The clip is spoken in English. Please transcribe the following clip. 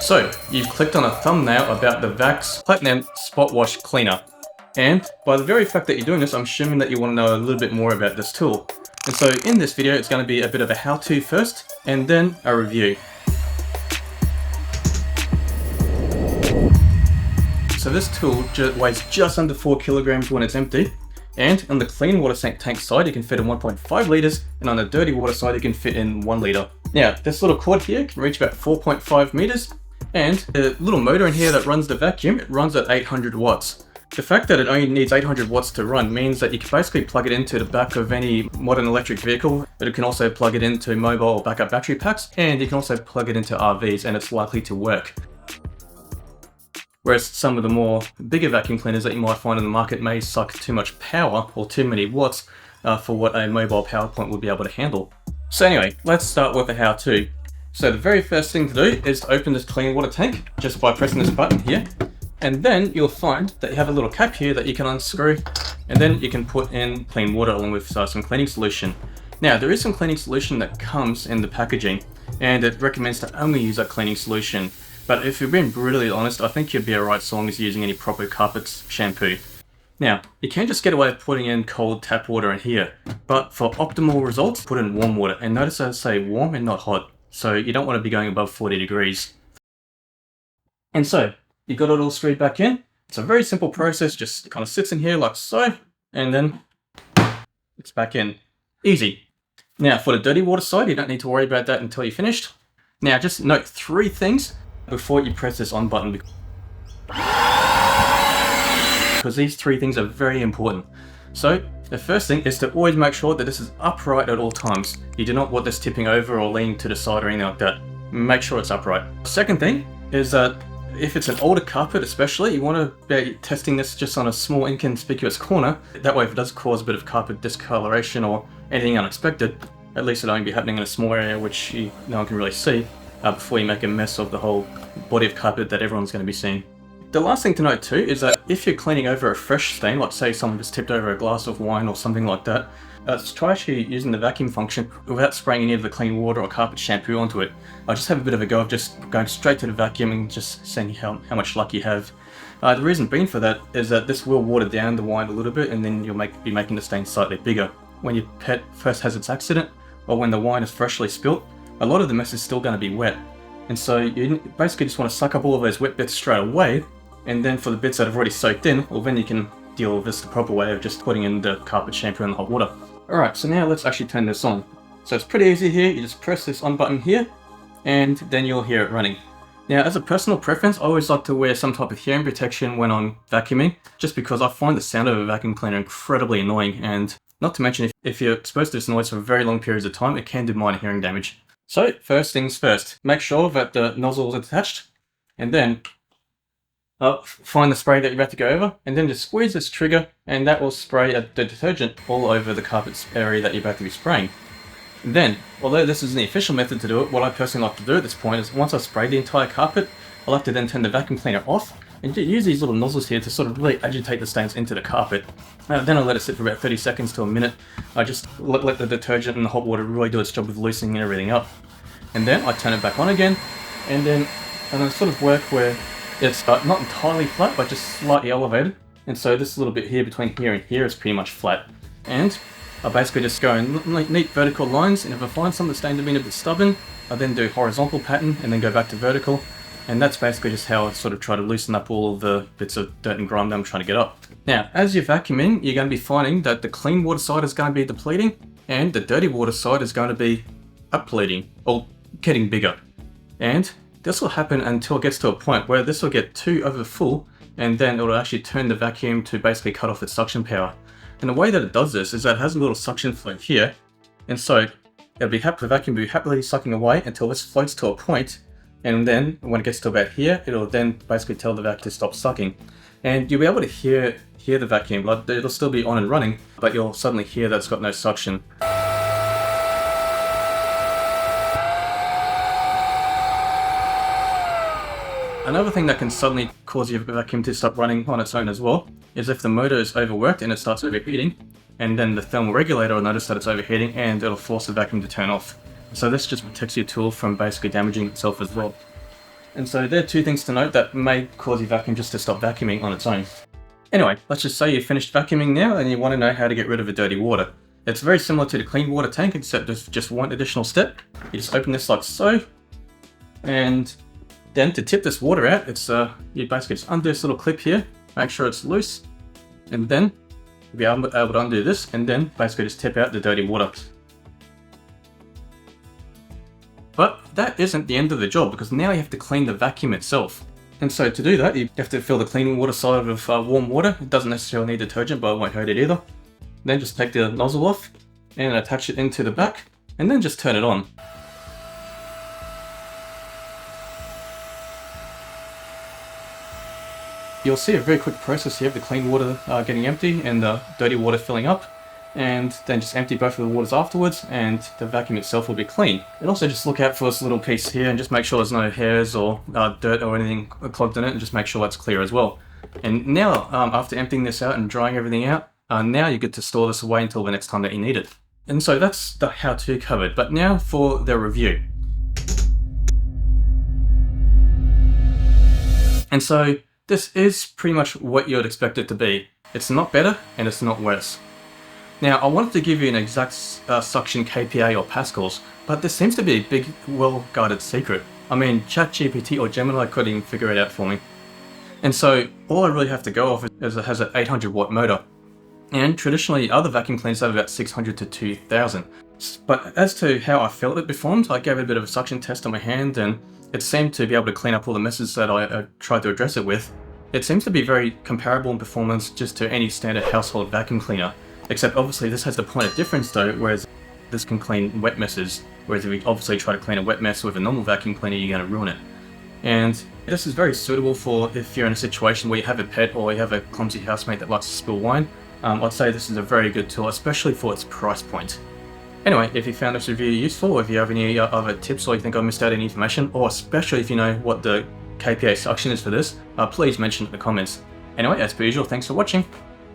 So, you've clicked on a thumbnail about the VAX Platinum Spot Wash Cleaner. And by the very fact that you're doing this, I'm assuming that you want to know a little bit more about this tool. And so in this video, it's going to be a bit of a how-to first, and then a review. So this tool weighs just under 4 kilograms when it's empty. And on the clean water tank side, you can fit in 1.5 liters, and on the dirty water side, you can fit in 1 liter. Now, this little cord here can reach about 4.5 meters, and the little motor in here that runs the vacuum, it runs at 800 watts. The fact that it only needs 800 watts to run means that you can basically plug it into the back of any modern electric vehicle, but it can also plug it into mobile or backup battery packs, and you can also plug it into RVs, and it's likely to work. Whereas some of the more bigger vacuum cleaners that you might find in the market may suck too much power or too many watts for what a mobile power point would be able to handle. So anyway, let's start with the how-to. So the very first thing to do is to open this clean water tank just by pressing this button here. And then you'll find that you have a little cap here that you can unscrew, and then you can put in clean water along with some cleaning solution. Now, there is some cleaning solution that comes in the packaging, and it recommends to only use that cleaning solution. But if you're being brutally honest, I think you'd be alright so long as you're using any proper carpet shampoo. Now, you can just get away with putting in cold tap water in here, but for optimal results, put in warm water. And notice I say warm and not hot, so you don't want to be going above 40 degrees. And so, you got it all screwed back in. It's a very simple process, just kind of sits in here like so, and then it's back in. Easy. Now, for the dirty water side, you don't need to worry about that until you're finished. Now, just note 3 things before you press this on button, because these 3 things are very important. So, the first thing is to always make sure that this is upright at all times. You do not want this tipping over or leaning to the side or anything like that. Make sure it's upright. Second thing is that if it's an older carpet especially, you want to be testing this just on a small inconspicuous corner. That way if it does cause a bit of carpet discoloration or anything unexpected, at least it'll only be happening in a small area which no one can really see before you make a mess of the whole body of carpet that everyone's going to be seeing. The last thing to note too is that if you're cleaning over a fresh stain, like say someone just tipped over a glass of wine or something like that, try actually using the vacuum function without spraying any of the clean water or carpet shampoo onto it. Just have a bit of a go of just going straight to the vacuum and just seeing how much luck you have. The reason being for that is that this will water down the wine a little bit, and then you'll be making the stain slightly bigger. When your pet first has its accident, or when the wine is freshly spilt, a lot of the mess is still going to be wet. And so you basically just want to suck up all of those wet bits straight away, and then for the bits that have already soaked in, well then you can deal with this the proper way of just putting in the carpet shampoo in the hot water. Alright, so now let's actually turn this on. So it's pretty easy here, you just press this on button here, and then you'll hear it running. Now as a personal preference, I always like to wear some type of hearing protection when I'm vacuuming, just because I find the sound of a vacuum cleaner incredibly annoying, and not to mention if you're exposed to this noise for very long periods of time, it can do minor hearing damage. So first things first, make sure that the nozzle is attached, and then find the spray that you're about to go over, and then just squeeze this trigger, and that will spray the detergent all over the carpet area that you're about to be spraying. And then, although this isn't the official method to do it, what I personally like to do at this point is once I've sprayed the entire carpet, I like to then turn the vacuum cleaner off, and use these little nozzles here to sort of really agitate the stains into the carpet. Then I let it sit for about 30 seconds to a minute. I just let the detergent and the hot water really do its job with loosening everything up. And then I turn it back on again, and then I sort of work where it's not entirely flat, but just slightly elevated. And so this little bit here between here and here is pretty much flat. And I basically just go in neat vertical lines, and if I find some of the stains have been a bit stubborn, I then do horizontal pattern and then go back to vertical. And that's basically just how I sort of try to loosen up all of the bits of dirt and grime that I'm trying to get up. Now, as you're vacuuming, you're going to be finding that the clean water side is going to be depleting, and the dirty water side is going to be upleading, or getting bigger. And this will happen until it gets to a point where this will get too over full, and then it will actually turn the vacuum to basically cut off its suction power. And the way that it does this is that it has a little suction float here, and so the vacuum will be happily sucking away until this floats to a point, and then when it gets to about here, it'll then basically tell the vac to stop sucking. And you'll be able to hear the vacuum, like it'll still be on and running, but you'll suddenly hear that it's got no suction. Another thing that can suddenly cause your vacuum to stop running on its own as well is if the motor is overworked and it starts overheating, and then the thermal regulator will notice that it's overheating and it'll force the vacuum to turn off. So this just protects your tool from basically damaging itself as well. And so there are two things to note that may cause your vacuum just to stop vacuuming on its own. Anyway, let's just say you've finished vacuuming now and you want to know how to get rid of the dirty water. It's very similar to the clean water tank, except there's just one additional step. You just open this like so, and then to tip this water out, it's you basically just undo this little clip here, make sure it's loose, and then you'll be able to undo this, and then basically just tip out the dirty water. But that isn't the end of the job, because now you have to clean the vacuum itself. And so to do that, you have to fill the clean water side with warm water. It doesn't necessarily need detergent, but it won't hurt it either. Then just take the nozzle off and attach it into the back, and then just turn it on. You'll see a very quick process here of the clean water getting empty and the dirty water filling up, and then just empty both of the waters afterwards, and the vacuum itself will be clean. And also just look out for this little piece here and just make sure there's no hairs or dirt or anything clogged in it, and just make sure that's clear as well. And now, after emptying this out and drying everything out, now you get to store this away until the next time that you need it. And so that's the how-to covered, but now for the review. And so this is pretty much what you'd expect it to be. It's not better and it's not worse. Now, I wanted to give you an exact suction kPa or pascals, but this seems to be a big, well-guarded secret. I mean, ChatGPT or Gemini couldn't even figure it out for me. And so all I really have to go off is it has an 800 watt motor. And traditionally, other vacuum cleaners have about 600 to 2000. But as to how I felt it performed, I gave it a bit of a suction test on my hand, and it seemed to be able to clean up all the messes that I tried to address it with. It seems to be very comparable in performance just to any standard household vacuum cleaner. Except obviously this has the point of difference though, whereas this can clean wet messes, whereas if you obviously try to clean a wet mess with a normal vacuum cleaner, you're going to ruin it. And this is very suitable for if you're in a situation where you have a pet or you have a clumsy housemate that likes to spill wine. I'd say this is a very good tool, especially for its price point. Anyway, if you found this review useful, or if you have any other tips or you think I missed out any information, or especially if you know what the kPa suction is for this, please mention it in the comments. Anyway, as per usual, thanks for watching.